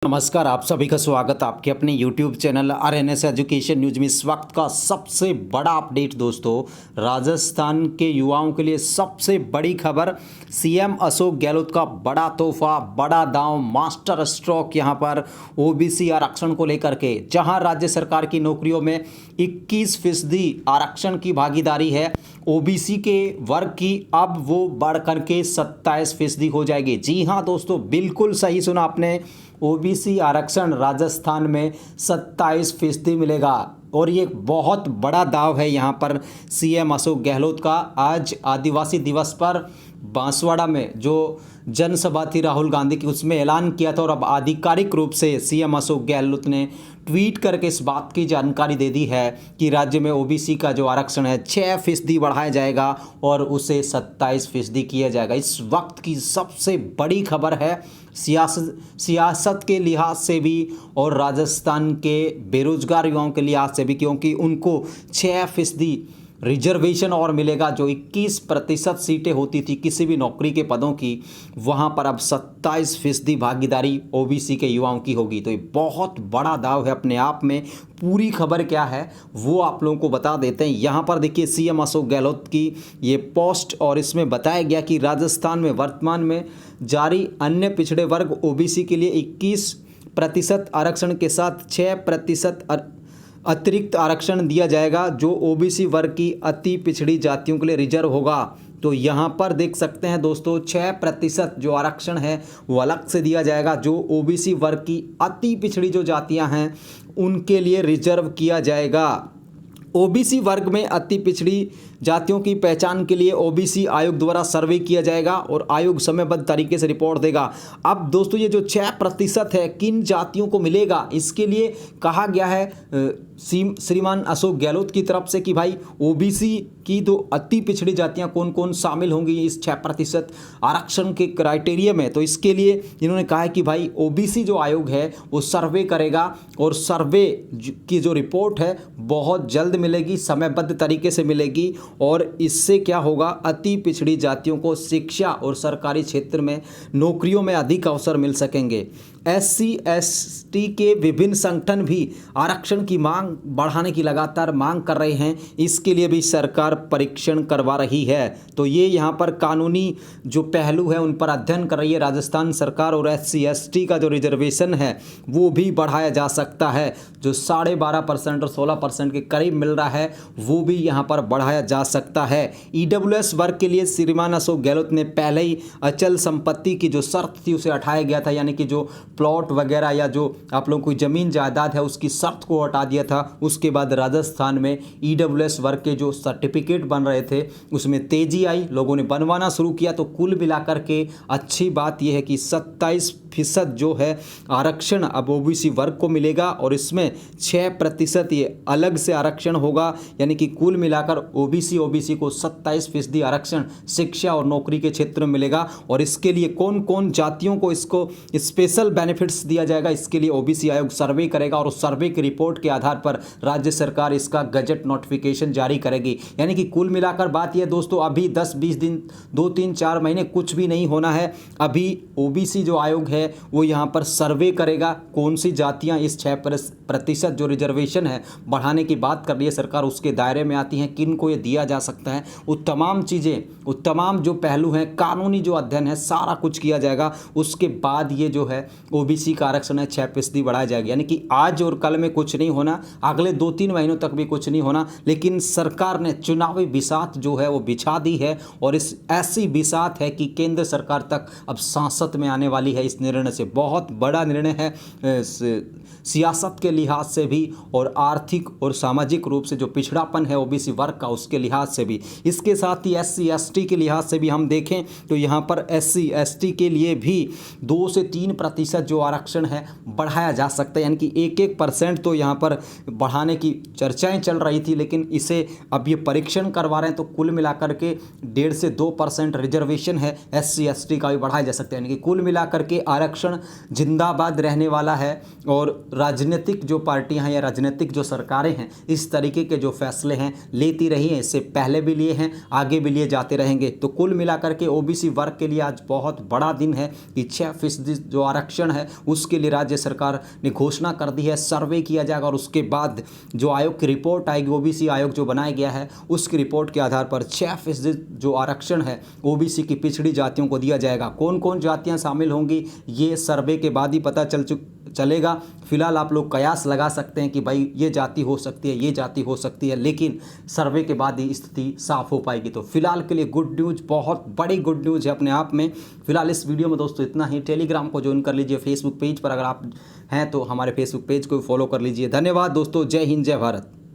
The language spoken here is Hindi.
नमस्कार, आप सभी का स्वागत आपके अपने YouTube channel RNS education news में। इस वक्त का सबसे बड़ा अपडेट दोस्तों, राजस्थान के युवाओं के लिए सबसे बड़ी खबर। सीएम अशोक गहलोत का बड़ा तोहफा, बड़ा दांव, मास्टर स्ट्रोक यहां पर ओबीसी आरक्षण को लेकर के, जहां राज्य सरकार की नौकरियों में 21% आरक्षण की भागीदारी है ओबीसी के वर्ग की, अब वो बढ़ करके 27% हो जाएगी। जी हाँ दोस्तों, बिल्कुल सही सुना आपने, ओबीसी आरक्षण राजस्थान में 27% मिलेगा। और ये बहुत बड़ा दाव है यहाँ पर सीएम अशोक गहलोत का। आज आदिवासी दिवस पर बांसवाड़ा में जो जनसभा थी राहुल गांधी की, उसमें ऐलान किया था और अब आधिकारिक रूप से सीएम अशोक गहलोत ने ट्वीट करके इस बात की जानकारी दे दी है कि राज्य में ओबीसी का जो आरक्षण है 6% बढ़ाया जाएगा और उसे 27% किया जाएगा। इस वक्त की सबसे बड़ी खबर है सियासत के लिहाज से भी और राजस्थान के बेरोजगार युवाओं के लिहाज से भी, क्योंकि उनको 6% रिजर्वेशन और मिलेगा। जो 21% सीटें होती थी किसी भी नौकरी के पदों की, वहां पर अब 27% भागीदारी ओबीसी के युवाओं की होगी। तो ये बहुत बड़ा दाव है अपने आप में। पूरी खबर क्या है वो आप लोगों को बता देते हैं। यहाँ पर देखिए सीएम अशोक गहलोत की ये पोस्ट, और इसमें बताया गया कि राजस्थान में वर्तमान में जारी अन्य पिछड़े वर्ग ओबीसी के लिए 21% आरक्षण के साथ 6% अतिरिक्त आरक्षण दिया जाएगा, जो ओबीसी वर्ग की अति पिछड़ी जातियों के लिए रिजर्व होगा। तो यहाँ पर देख सकते हैं दोस्तों, 6% जो आरक्षण है वो अलग से दिया जाएगा, जो ओबीसी वर्ग की अति पिछड़ी जो जातियाँ हैं उनके लिए रिजर्व किया जाएगा। ओबीसी वर्ग में अति पिछड़ी जातियों की पहचान के लिए ओबीसी आयोग द्वारा सर्वे किया जाएगा और आयोग समयबद्ध तरीके से रिपोर्ट देगा। अब दोस्तों ये जो 6% है किन जातियों को मिलेगा, इसके लिए कहा गया है श्रीमान अशोक गहलोत की तरफ से कि भाई ओबीसी की तो अति पिछड़ी जातियां कौन कौन शामिल होंगी इस 6% आरक्षण के क्राइटेरिया में। तो इसके लिए इन्होंने कहा है कि भाई ओबीसी जो आयोग है वो सर्वे करेगा और सर्वे की जो रिपोर्ट है बहुत जल्द मिलेगी, समयबद्ध तरीके से मिलेगी। और इससे क्या होगा, अति पिछड़ी जातियों को शिक्षा और सरकारी क्षेत्र में नौकरियों में अधिक अवसर मिल सकेंगे। एससी एसटी के विभिन्न संगठन भी आरक्षण की मांग बढ़ाने की लगातार मांग कर रहे हैं, इसके लिए भी सरकार परीक्षण करवा रही है। तो ये यहाँ पर कानूनी जो पहलू है उन पर अध्ययन कर रही है राजस्थान सरकार, और एससी एसटी का जो रिजर्वेशन है वो भी बढ़ाया जा सकता है। जो 12.5% और 16% के करीब मिल रहा है वो भी यहाँ पर बढ़ाया जा सकता है। ईडब्ल्यूएस वर्ग के लिए श्रीमान अशोक गहलोत ने पहले ही अचल संपत्ति की जो शर्त थी उसे हटाया गया था, यानी कि जो प्लॉट वगैरह या जो आप लोगों की ज़मीन जायदाद है उसकी शर्त को हटा दिया था। उसके बाद राजस्थान में ईडब्ल्यूएस वर्ग के जो सर्टिफिकेट बन रहे थे उसमें तेज़ी आई, लोगों ने बनवाना शुरू किया। तो कुल मिलाकर के अच्छी बात यह है कि 27% जो है आरक्षण अब ओबीसी वर्ग को मिलेगा और इसमें 6% ये अलग से आरक्षण होगा, यानी कि कुल मिलाकर ओबीसी को 27% आरक्षण शिक्षा और नौकरी के क्षेत्र में मिलेगा। और इसके लिए कौन कौन जातियों को इसको स्पेशल बेनिफिट्स दिया जाएगा, इसके लिए ओबीसी आयोग सर्वे करेगा और उस सर्वे की रिपोर्ट के आधार पर राज्य सरकार इसका गजट नोटिफिकेशन जारी करेगी। यानी कि कुल मिलाकर बात यह दोस्तों, अभी 10-20 दिन, 2-3-4 महीने कुछ भी नहीं होना है। अभी ओबीसी जो आयोग है वो यहाँ पर सर्वे करेगा कौन सी जातियाँ इस 6% जो रिजर्वेशन है बढ़ाने की बात कर रही है सरकार उसके दायरे में आती हैं, किन को ये दिया जा सकता है। वो तमाम चीज़ें, वो तमाम जो पहलू हैं, कानूनी जो अध्ययन है, सारा कुछ किया जाएगा। उसके बाद ये जो है ओबीसी का आरक्षण है 6% बढ़ाया जाएगा। यानी कि आज और कल में कुछ नहीं होना, अगले 2-3 महीनों तक भी कुछ नहीं होना, लेकिन सरकार ने चुनावी बिसात जो है वो बिछा दी है और इस ऐसी बिसात है कि केंद्र सरकार तक अब सांसद में आने वाली है। इस निर्णय से बहुत बड़ा निर्णय है सियासत के लिहाज से भी और आर्थिक और सामाजिक रूप से जो पिछड़ापन है ओबीसी वर्ग का उसके लिहाज से भी। इसके साथ ही एससी एसटी के लिहाज से भी हम देखें तो यहाँ पर एससी एसटी के लिए भी 2 से 3% जो आरक्षण है बढ़ाया जा सकता है। यानी कि 1-1% तो यहाँ पर बढ़ाने की चर्चाएं चल रही थी, लेकिन इसे अब ये परीक्षण करवा रहे हैं। तो कुल मिलाकर के 1.5 से 2% रिजर्वेशन है एससी एसटी का भी बढ़ाया जा सकता है। यानी कि कुल मिलाकर के आरक्षण जिंदाबाद रहने वाला है। और राजनीतिक जो पार्टियां हैं या राजनीतिक जो सरकारें हैं इस तरीके के जो फैसले हैं लेती रही हैं, इससे पहले भी लिए हैं, आगे भी लिए जाते रहेंगे। तो कुल मिलाकर के ओबीसी वर्ग के लिए आज बहुत बड़ा दिन है कि 6% जो आरक्षण आरक्षण है उसके लिए राज्य सरकार ने घोषणा कर दी है, सर्वे किया जाएगा और उसके बाद जो आयोग की रिपोर्ट आएगी, ओबीसी आयोग जो बनाया गया है उसकी रिपोर्ट के आधार पर 6% जो आरक्षण है ओबीसी की पिछड़ी जातियों को दिया जाएगा। कौन कौन जातियां शामिल होंगी ये सर्वे के बाद ही पता चलेगा। फिलहाल आप लोग कयास लगा सकते हैं कि भाई ये जाति हो सकती है, ये जाति हो सकती है, लेकिन सर्वे के बाद ही स्थिति साफ हो पाएगी। तो फिलहाल के लिए गुड न्यूज़, बहुत बड़ी गुड न्यूज़ है अपने आप में। फिलहाल इस वीडियो में दोस्तों इतना ही। टेलीग्राम को ज्वाइन कर लीजिए, फेसबुक पेज पर अगर आप हैं तो हमारे फेसबुक पेज को फॉलो कर लीजिए। धन्यवाद दोस्तों, जय हिंद, जय भारत।